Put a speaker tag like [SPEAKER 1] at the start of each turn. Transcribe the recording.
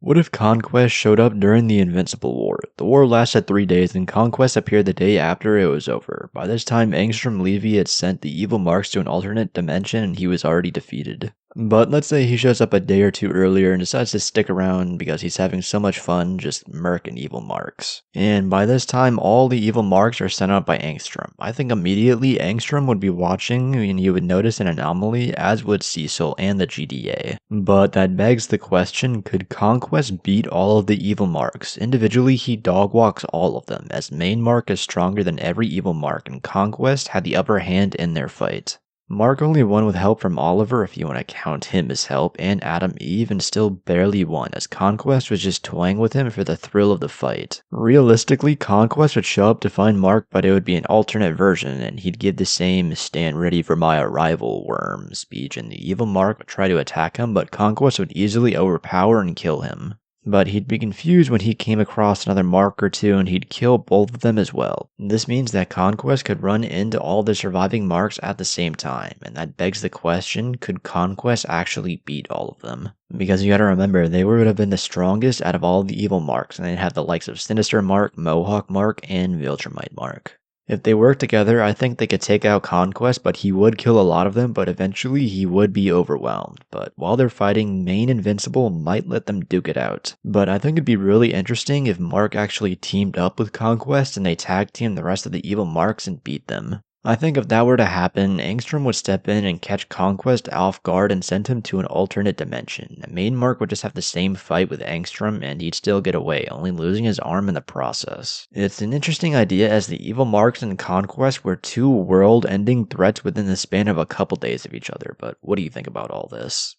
[SPEAKER 1] What if Conquest showed up during the Invincible War? The war lasted 3 days and Conquest appeared the day after it was over. By this time, Angstrom Levy had sent the evil marks to an alternate dimension and he was already defeated. But let's say he shows up a day or two earlier and decides to stick around because he's having so much fun just murking evil marks. And by this time, all the evil marks are sent out by Angstrom. I think immediately Angstrom would be watching and he would notice an anomaly, as would Cecil and the GDA. But that begs the question, could Conquest beat all of the evil marks? Individually, he dogwalks all of them, as main mark is stronger than every evil mark and Conquest had the upper hand in their fight. Mark only won with help from Oliver if you want to count him as help, and Adam Eve, and still barely won as Conquest was just toying with him for the thrill of the fight. Realistically, Conquest would show up to find Mark, but it would be an alternate version and he'd give the same "stand ready for my arrival" worm speech and the evil Mark would try to attack him, but Conquest would easily overpower and kill him. But he'd be confused when he came across another mark or two and he'd kill both of them as well. This means that Conquest could run into all the surviving marks at the same time, and that begs the question, could Conquest actually beat all of them? Because you gotta remember, they would have been the strongest out of all the evil marks, and they'd have the likes of Sinister Mark, Mohawk Mark, and Viltrumite Mark. If they work together, I think they could take out Conquest, but he would kill a lot of them, but eventually he would be overwhelmed. But while they're fighting, main Invincible might let them duke it out. But I think it'd be really interesting if Mark actually teamed up with Conquest and they tag teamed the rest of the evil marks and beat them. I think if that were to happen, Angstrom would step in and catch Conquest off guard and send him to an alternate dimension. The main Mark would just have the same fight with Angstrom and he'd still get away, only losing his arm in the process. It's an interesting idea as the evil marks and Conquest were two world-ending threats within the span of a couple days of each other, but what do you think about all this?